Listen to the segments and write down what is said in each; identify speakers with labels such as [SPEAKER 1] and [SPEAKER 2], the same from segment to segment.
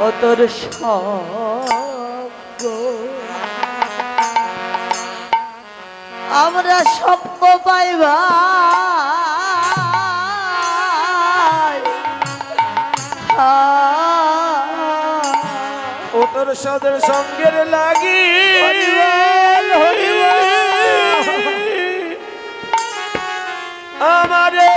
[SPEAKER 1] ও তোর সঙ্গ আমরা সঙ্গ পাই ভাই
[SPEAKER 2] ও তোর সদের সঙ্গের লাগি আমারে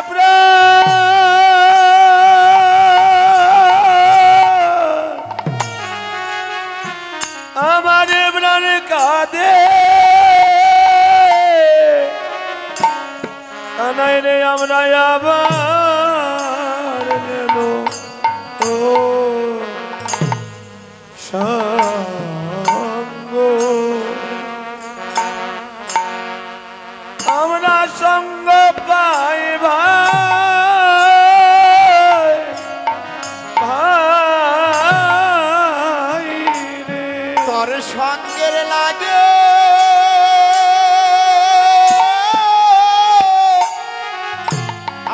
[SPEAKER 2] আমারে প্রাণ কাঁদে কানাই রে আমরা আবার গেল ও সঙ্গ আমরা সঙ্গ পাই ভাই ভাই রে
[SPEAKER 3] তোর সঙ্গের লাগে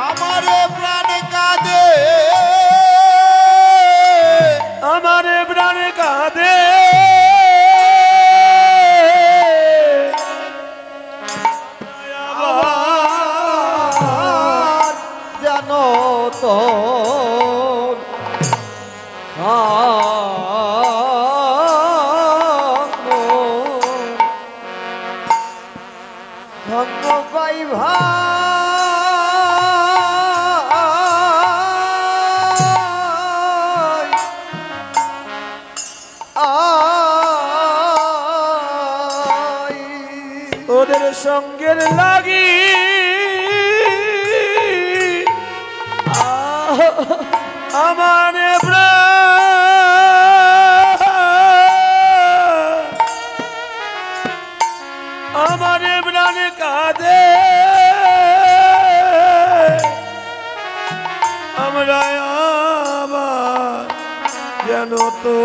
[SPEAKER 3] আমার প্রাণ কাঁদে
[SPEAKER 2] আমার প্রাণ কাঁদে
[SPEAKER 1] জানো তো সঙ্গ পাই ভাই
[SPEAKER 2] তোদের সঙ্গের লাগি আমার আমার প্রাণ কাঁদে আমরা আবার যেন তো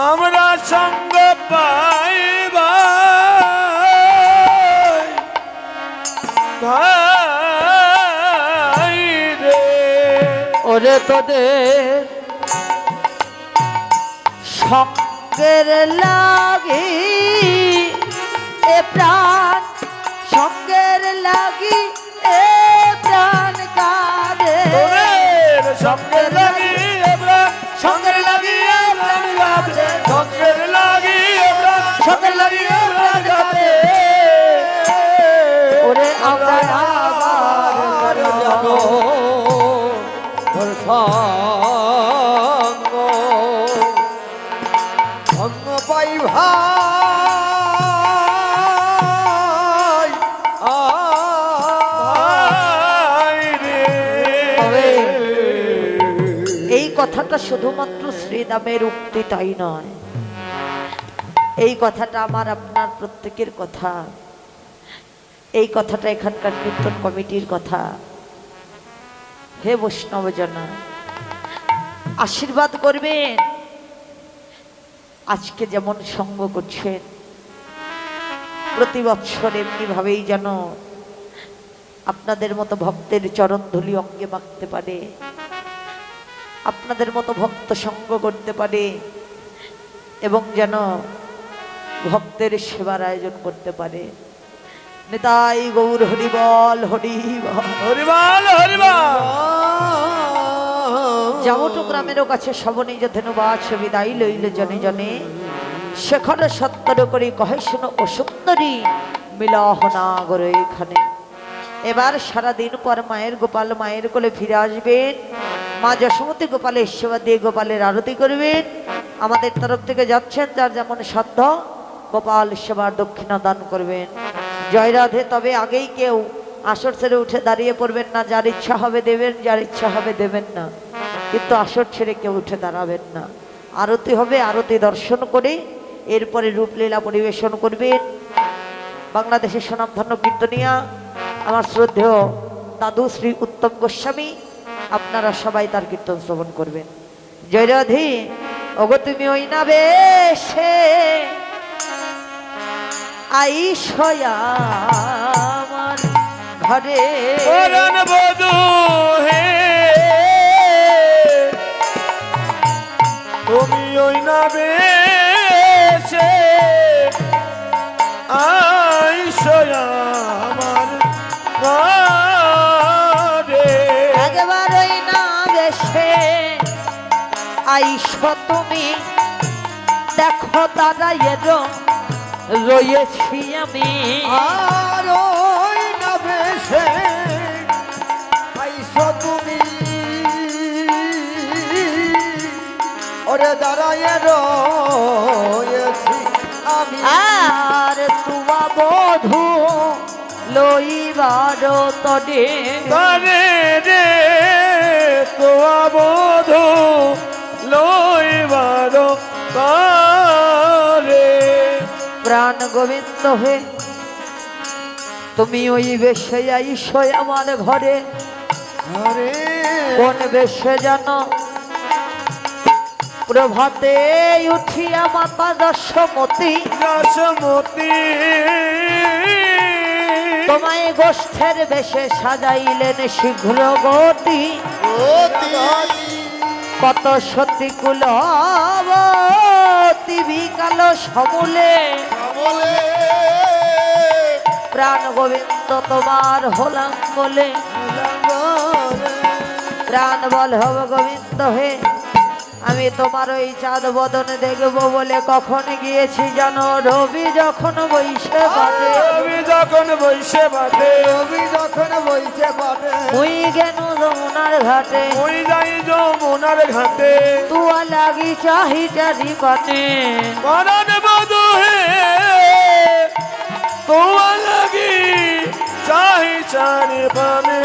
[SPEAKER 2] আমরা সঙ্গ পাই ভাই ভাই রে
[SPEAKER 1] ওরে তোদের সঙ্গের লাগি এ প্রাণ সঙ্গের লাগি এ প্রাণ কাঁদে
[SPEAKER 2] তোদের সঙ্গের লাগি প্রাণ সঙ্গের লাগি প্রাণ কাঁদে সঙ্গের লাগি প্রাণ
[SPEAKER 1] সঙ্গের লাগি এ প্রাণ কাঁদে ওরে আমরা আবার যাব তোর সঙ্গ সঙ্গ পাই ভাই
[SPEAKER 2] ভাই রে
[SPEAKER 1] তবে এই কথাটা শুধুমাত্র শ্রীদামের উক্তি তাই নয়, এই কথাটা আমার আপনার প্রত্যেকের কথা, এই কথাটা এখানকার কীর্তন কমিটির কথা। হে বৈষ্ণবজনা, আশীর্বাদ করবেন। আজকে যেমন সঙ্গ করছেন প্রতি বৎসর এমনি ভাবেই যেন আপনাদের মতো ভক্তের চরণ ধুলি অঙ্গে মাখতে পারে, আপনাদের মতো ভক্ত সঙ্গ করতে পারে এবং যেন ভক্তের সেবার আয়োজন করতে পারে। নিতাই গৌর হরিবল হরিবল
[SPEAKER 2] হরিবল হরিবল।
[SPEAKER 1] যাবটু গ্রামেরও কাছে শবনী ধেনু বাছ বিদায় লইলে জনে জনে শেখর সত্তর করি কহে শুনো ও সুন্দরী মিলহ না গরে এখানে। এবার সারাদিন পর মায়ের গোপাল মায়ের কোলে ফিরে আসবেন, মা যশোমতী গোপালের সেবা দিয়ে গোপালের আরতি করবেন। আমাদের তরফ থেকে যাচ্ছেন, যার যেমন সাধ্য গোপাল সেবার দক্ষিণা দান করবেন। জয় রাধে। তবে আগেই কেউ আসর ছেড়ে উঠে দাঁড়িয়ে পড়বেন না, যার ইচ্ছা হবে দেবেন, যার ইচ্ছা হবে দেবেন না, কিন্তু আসর ছেড়ে কেউ উঠে দাঁড়াবেন না। আরতি হবে, আরতি দর্শন করে এরপরে রূপলীলা পরিবেশন করবেন বাংলাদেশের স্বনামধন্য কীর্তনিয়া আমার শ্রদ্ধেয় দাদু শ্রী উত্তম গোস্বামী। আপনারা সবাই তার কীর্তন শ্রবণ করবেন। জয় রাধে। ওগো তুমি ওই না বেশে আইসয়া আমার ঘরে
[SPEAKER 2] পরাণ বধূ হে তুমি ওই না বেশে আইসো আমার ঘরে
[SPEAKER 1] একবার ওই না বেশে আইসো তুমি দেখো দাদা এরো রয়েছি আমি
[SPEAKER 4] আর ওই না বেশে আইসো তুমি ওরে দাঁড়ায় রয়েছি আমি
[SPEAKER 1] আর তুয়া বধু লইবার তরে
[SPEAKER 2] তারে রে তো বধূ লইবার তারে
[SPEAKER 1] প্রাণ গোবিন্দ হে তুমি ওই বেশে আইসো আমার ঘরে
[SPEAKER 4] আরে
[SPEAKER 1] কোন বেশে জানো প্রভাতে উঠিয়া মাতা দশমতী
[SPEAKER 2] দশমতী
[SPEAKER 1] তোমায় গোষ্ঠের বেশে সাজাইলেন শীঘ্র গতি কত সতী কুল বিকাল সমলে প্রাণ গোবিন্দ তোমার হলাম বলে প্রাণ বল হব গোবিন্দ হে আমি তোমার ওই চাঁদ বদন দেখবো বলে কখন গিয়েছি জানো রবি যখন বৈশে বাটে
[SPEAKER 2] আমি যখন বৈশে বাটে
[SPEAKER 4] রবি যখন বইছে পাটে
[SPEAKER 1] মুই গেন যমুনার ঘাটে
[SPEAKER 2] ওই যাই যমুনার ঘাটে
[SPEAKER 1] তুয়া লাগি চাহি চারি পানে
[SPEAKER 2] পরাণ বধূ হে তোমা লাগি চাহি চারি পানে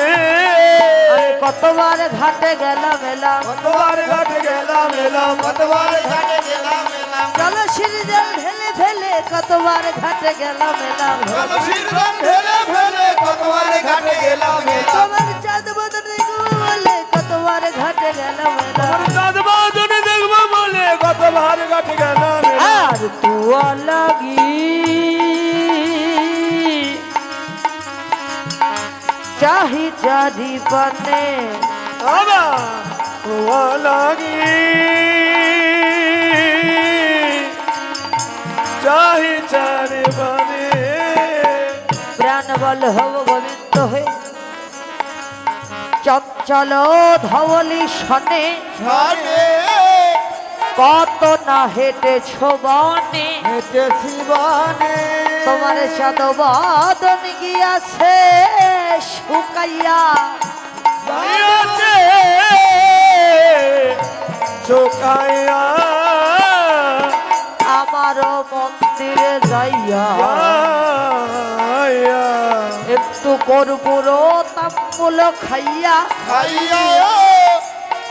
[SPEAKER 1] আমি কতবার ঘাটে গেলাম এলাম
[SPEAKER 2] কতবার ঘাটে গেলাম এলাম
[SPEAKER 3] কতবার ঘাটে গেলাম এলাম
[SPEAKER 1] চলো সিরিজল ঢেলে ফেলে কতবার ঘাটে গেলাম এলাম
[SPEAKER 3] কলসির জল ঢেলে ফেলে কতবার ঘাটে গেলাম এলাম
[SPEAKER 1] তোমার চাঁদ বদন দেখবো বলে কতবার ঘাটে গেলাম এলাম
[SPEAKER 2] আমার চাঁদ বাদনে দেখবো বলে কতবার ঘাটে গেলাম এলাম
[SPEAKER 1] আর তুয়া লাগি চাহি চারি পানে
[SPEAKER 2] আমার তোমা লাগি চাহি চারি পানে
[SPEAKER 1] প্রাণ বল হব গোবিন্দ হয়ে চঞ্চল ধবলি শনে
[SPEAKER 3] ঘরে
[SPEAKER 1] কত না হেঁটেছ বনে
[SPEAKER 4] হেঁটে শিবানে
[SPEAKER 1] তোমার চাঁদ বদন গিয়াছে শুকাইয়া
[SPEAKER 2] আছে চোখাইয়া
[SPEAKER 1] আমার মন্দিরে যাইয়া একটু কর্পূর তাম্বুল খাইয়া
[SPEAKER 3] খাইয়া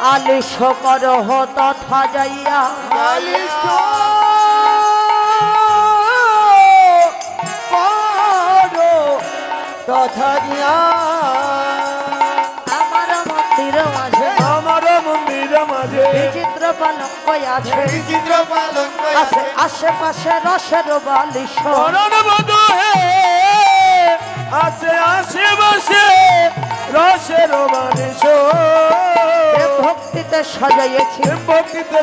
[SPEAKER 1] আলিশ করহ তথা যাইয়া
[SPEAKER 3] গালিশ
[SPEAKER 4] পারো তথা গিয়া
[SPEAKER 1] আমার মন্দির মাঝে
[SPEAKER 2] আমার মন্দির মাঝে
[SPEAKER 1] বিচিত্র পালঙ্ক আছে
[SPEAKER 3] চিত্র পালন
[SPEAKER 1] আছে আশেপাশে রসের বালিশ
[SPEAKER 2] পরাণ বধূ হে আছে আশেপাশে রসের বালিশ
[SPEAKER 1] প্রেম ভক্তিতে সাজাইয়েছি
[SPEAKER 2] ভক্তিতে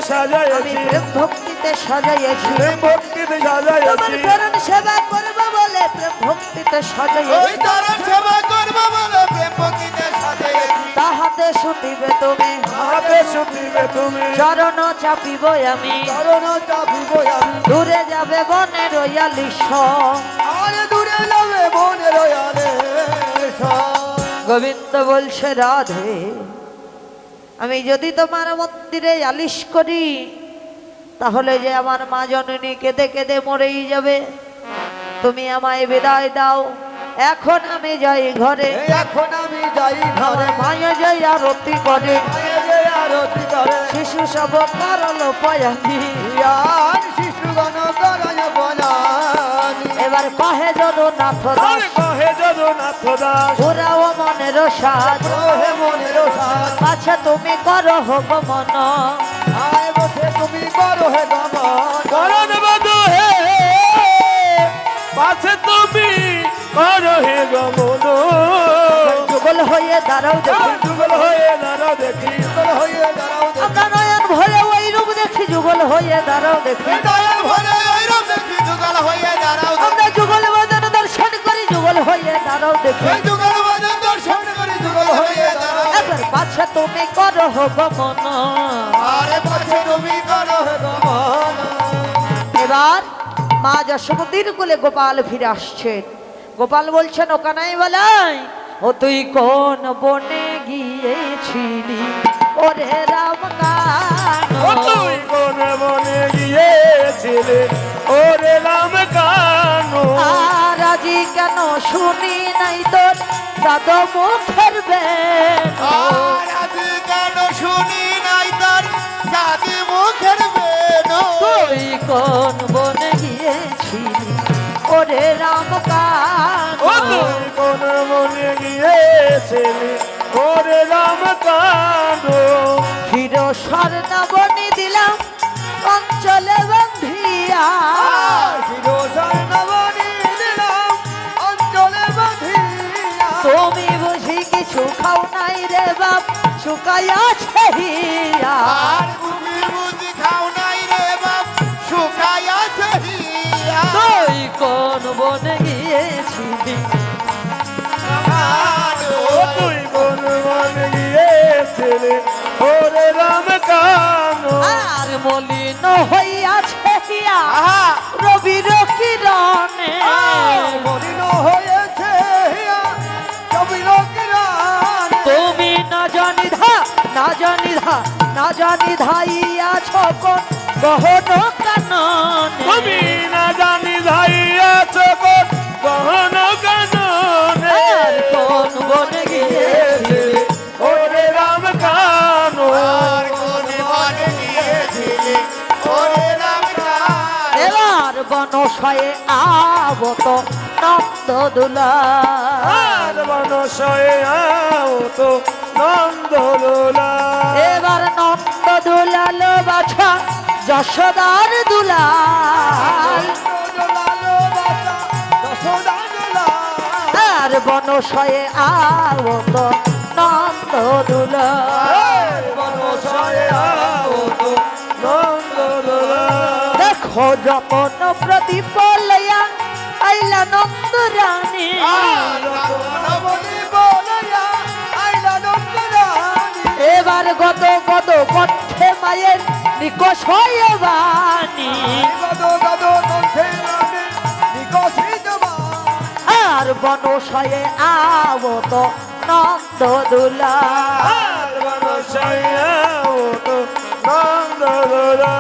[SPEAKER 1] আমি
[SPEAKER 2] সাজাইছি
[SPEAKER 1] প্রেম ভক্তিতে সাজাইয়েছি
[SPEAKER 2] ভক্তিতে
[SPEAKER 1] তোমার
[SPEAKER 2] সাজাইছি
[SPEAKER 1] চরণ সেবা করবো বলে প্রেম ভক্তিতে
[SPEAKER 3] ওই
[SPEAKER 1] সাজাইয়েছি
[SPEAKER 3] চরণ সেবা করবো বলে প্রেম ভক্তিতে সাজাইছি
[SPEAKER 1] তাহাতে শুটিবে তুমি
[SPEAKER 2] হাতে শুটিবে তুমি
[SPEAKER 1] চরণ চাপিব আমি
[SPEAKER 4] চরণ চাপিব আমি
[SPEAKER 1] দূরে যাবে বনে রয়ালিশ
[SPEAKER 4] আরে দূরে যাবে মনে রয়ালে
[SPEAKER 1] গোবিন্দ বলছে রাধে আমি যদি তোমার মন্দিরে আলিশ করি তাহলে যে আমার মা জননী কেঁদে কেঁদে মরেই যাবে তুমি আমায় বিদায় দাও এখন আমি যাই ঘরে
[SPEAKER 4] এখন আমি যাই
[SPEAKER 1] আমার
[SPEAKER 4] ঘরে
[SPEAKER 1] মায়া যাই আরতি করে
[SPEAKER 4] যে আরতি করে
[SPEAKER 1] শিশু সব করল পয়ানি
[SPEAKER 4] আর শিশুগণ করায় বনানি
[SPEAKER 1] এবার কহে জগন্নাথ দাস
[SPEAKER 2] আরে কহে জগন্নাথ দাস
[SPEAKER 1] পুরাও মনের সাজ
[SPEAKER 4] হে মনের সাথ
[SPEAKER 1] কাছে তুমি করো হোক মন
[SPEAKER 4] আয় বসে তুমি করো হে গমন
[SPEAKER 2] পরাণ বধূ হে পাছে তুমি করো হে গমন
[SPEAKER 1] যুগল হয়ে দাঁড়াও দেখি
[SPEAKER 2] যুগল হয়ে দাঁড়াও দেখি
[SPEAKER 4] যুগল হয়ে দাঁড়াও দেখি
[SPEAKER 1] আমরা নয়ন ভরে ওই রূপ দেখি যুগল হয়ে দাঁড়াও দেখি
[SPEAKER 3] নয়ন ভরে ওইরূপ দেখি যুগল হয়ে দাঁড়াও
[SPEAKER 1] আমরা যুগল বদন দর্শন করি যুগল হয়ে দাঁড়াও দেখি
[SPEAKER 3] এই যুগল বদন দর্শন করি যুগল হয়ে দাঁড়াও
[SPEAKER 1] এবার পাছে তুমি করো গমন
[SPEAKER 3] আরে পাছে তুমি করো
[SPEAKER 4] গমন
[SPEAKER 1] এবার মা যশোমতীর কোলে গোপাল ফিরে আসছেন গোপাল বলছেন ও কানাই বলাই ও তুই কোন বনে গিয়েছিলি ওরে রাম
[SPEAKER 2] ও তুই কোন বনে গিয়েছিলে ওরে রাম কানু
[SPEAKER 1] আর আজি কেন শুনি নাই তোর দাদা মুখের বেন
[SPEAKER 3] আর আজ কেন শুনি নাই তার জাতি মুখের বেনো
[SPEAKER 1] তুই কোন বনে গিয়েছিলি ওরে রাম
[SPEAKER 2] ও
[SPEAKER 1] কানু
[SPEAKER 2] তুই কোন বনে গিয়েছিলে ওরে রাম কানু
[SPEAKER 1] হিরো স্বর্ণবনি দিলাম অঞ্চলে বন্ধিয়া
[SPEAKER 4] শিরোধার নবনী দিলাম অঞ্চলে বাঁধিয়া
[SPEAKER 1] তুমি বুঝি কিছু খাও নাই রে বাপ শুকাইয়াছে হিয়া
[SPEAKER 3] আর বুঝি বুঝি খাও নাই রে বাপ শুকাইয়াছে হিয়া
[SPEAKER 1] তুই কোন বনে গিয়েছিলি
[SPEAKER 2] ও তুই কোন বনে গিয়েছিলে ওরে রাম কানু
[SPEAKER 1] আর মলিন হইয়াছে হিয়া
[SPEAKER 3] আহা
[SPEAKER 1] রবির কিরণে
[SPEAKER 4] মলিন হয়েছে হিয়া কবির কিরান
[SPEAKER 1] তুমি না জানি ধা না জানি ধা না জানি ধাইয়াছ কোন গহন কাননে
[SPEAKER 2] তুমি না জানি ধাইয়াছ কোন গহন কাননে
[SPEAKER 1] আর কোন বনে গিয়েছিলি
[SPEAKER 2] ওরে রাম কানু
[SPEAKER 3] আর কোন বনে গিয়েছিলে ওরে রাম কানু
[SPEAKER 1] এবার বনশয়ে আবত নন্দ দুলা
[SPEAKER 2] আর বনশয়ে আও তো নন্দলোলা
[SPEAKER 1] এবার নন্দ দুলাল বাছা যশোদার দুলাল আর বনশয়ে আবত নন্দ দুলাল
[SPEAKER 2] বনশয়ে আও তো নন্দলোলা
[SPEAKER 1] দেখো যখন প্রদীপ লইয়া আইলা নন্দ রানী এবার গদ গদ কণ্ঠে মায়ের নিকষ হয়ে বাণী আর বনশয়ে আবত নন্দ দুলা
[SPEAKER 2] আর বনশয়ে আও তো নন্দলোলা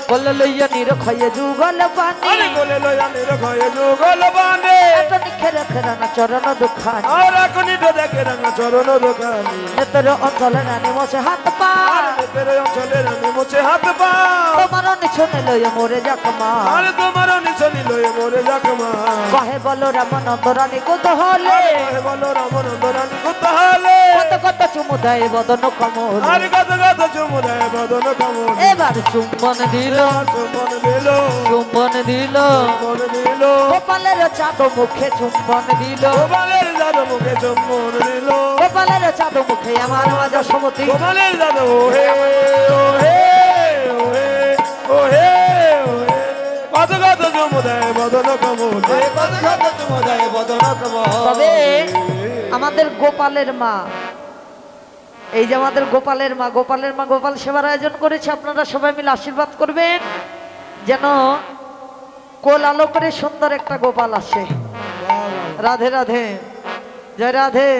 [SPEAKER 1] বল লইয়া নিরক্ষয়ে যুগল পানি
[SPEAKER 2] আরে কোলে লয়া নিরখয়ে যুগল বানে
[SPEAKER 1] এত নিখের খেরানা চরণ দুখানি
[SPEAKER 2] আর এখনই তো দেখে রাঙা চরণ দোকানি
[SPEAKER 1] নেতর অঞ্চলে নানি মছে হাত পা
[SPEAKER 2] আর তেরে অঞ্চলে রানী মুছে হাত পা
[SPEAKER 1] তোমার নিছনে লইয়া মোরে যাকমা
[SPEAKER 2] আর তোমার নিছনি লয়ে মোরে যাকমা
[SPEAKER 1] কহে বল রাম নন্দ রানী কত হলে
[SPEAKER 2] আরে বলো রামনন্দ রানী কোথালে
[SPEAKER 1] কত কত চুমু দেয় বদন কমল
[SPEAKER 2] আর কত কত চুমুদায় বদন কমল
[SPEAKER 1] এবার চুম্বন দিল
[SPEAKER 2] চুম্বন দিল
[SPEAKER 1] চুম্বন দিল
[SPEAKER 2] চুম্বন দিল
[SPEAKER 1] গোপালের চাঁদ মুখে চুম্বন দিল
[SPEAKER 2] গোপালের দাদু মুখে চুম্বন দিল
[SPEAKER 1] গোপালের চাঁদ মুখে আমার মা যশোমতী
[SPEAKER 2] গোপালের দাদু ওহে ওহে ওহে ওহে ওহে কত কত চুমুদায় বদন কমল
[SPEAKER 1] তবে আমাদের গোপালের মা এই যে আমাদের গোপালের মা গোপাল সেবার আয়োজন করেছে আপনারা সবাই মিলে আশীর্বাদ করবেন যেন কোল আলো করে সুন্দর একটা গোপাল আসে রাধে রাধে জয় রাধে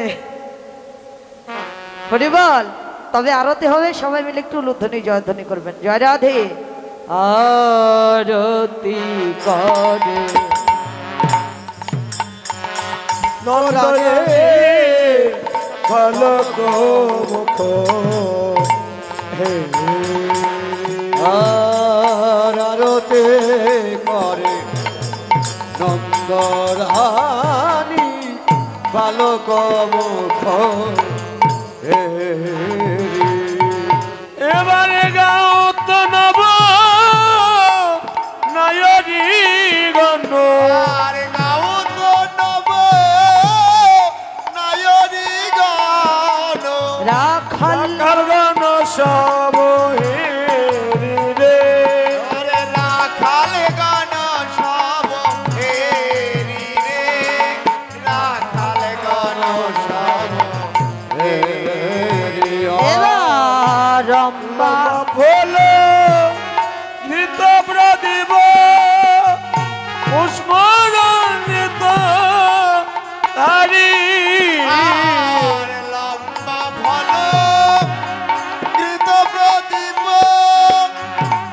[SPEAKER 1] হরি বল তবে আরতি হবে সবাই মিলে একটু লুধ্বনি জয়ধ্বনি করবেন জয় রাধে আরতি করে
[SPEAKER 2] নন্দরে ফলক মুখ হে
[SPEAKER 4] আরতে করে নন্দরানী বালক মুখ
[SPEAKER 2] এবারে গাও তো নব নয়রি গণ
[SPEAKER 3] আর গাও তো নব নয়রি গো
[SPEAKER 2] ফুল ঘৃত প্রদীপ পুষ্পরঞ্জিত তারি
[SPEAKER 3] আর লম্বা ফল কৃত প্রদীপ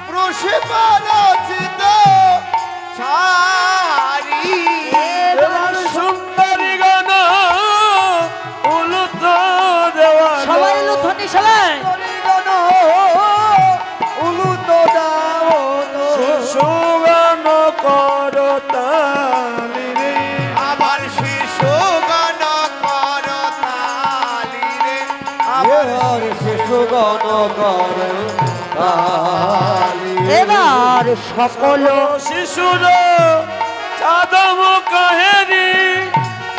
[SPEAKER 3] প্রসেপারচিত সারি
[SPEAKER 2] এবার সুন্দরী গান উলুত দেওয়া
[SPEAKER 1] সবাই এলো ধ্বনি সবাই
[SPEAKER 4] হরিগণ উলুত দাও তো।
[SPEAKER 2] সুগান করতালি রে
[SPEAKER 3] আবার শিশু গান করতালি রে
[SPEAKER 4] এবার শিশুগণ করে তালি।
[SPEAKER 1] এবার সকল
[SPEAKER 2] শিশুর চাদম কাহেরি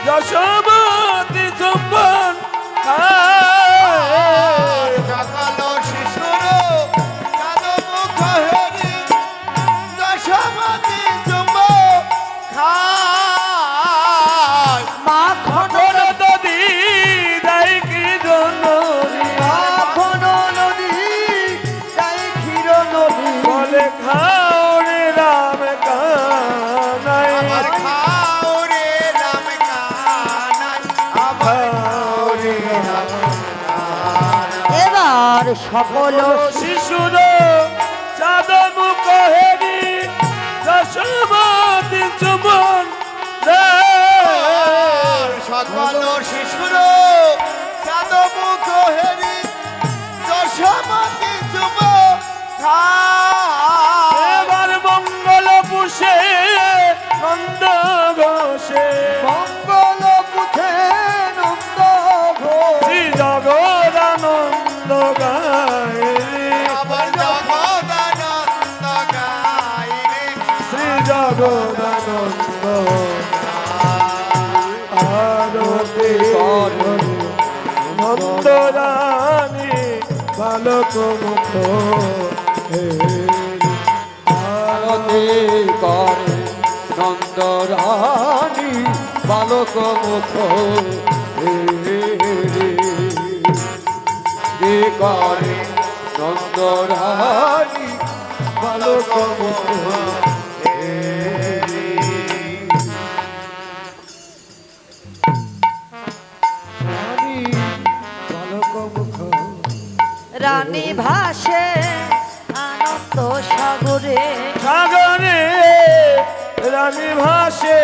[SPEAKER 2] যশোমতি চুম্বন
[SPEAKER 3] সকাল শিশুর চাঁদমুখ হেরি দশমতি চুম্ব খায়
[SPEAKER 1] মাখন
[SPEAKER 2] দাদি দাই কি জননী
[SPEAKER 4] মাখন নদী তাই ক্ষীর নদী
[SPEAKER 2] বলে খাও রে রাম কানাই
[SPEAKER 3] আবার খাও রে রাম কানাই আবার খাও রে রাম
[SPEAKER 1] এবার সকল
[SPEAKER 2] শিশুর চাদম কাহেরি যশোমতি চুম্বন
[SPEAKER 3] সকাল শিশুর চাঁদমুখ হেরি দশমতি চুম্ব খায়
[SPEAKER 2] এবার মঙ্গল পুষে নন্দ ঘোষে
[SPEAKER 4] মঙ্গল পুথে নন্দ ঘোষ
[SPEAKER 2] শ্রী জগদানন্দ গায়ে
[SPEAKER 3] আবার জগদানন্দ গায় রে
[SPEAKER 2] শ্রী জগদানন্দ আরতি করে নন্দ রানী বালক মুখ
[SPEAKER 4] আরতি করে নন্দ রানী বালক মুখ করে নন্দ রানী বালক মুখ রানী বালক মুখ
[SPEAKER 1] রানী ভাসে আনন্দ সাগরে
[SPEAKER 2] সাগরে রানী ভাসে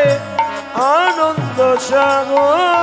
[SPEAKER 2] আনন্দ সাগর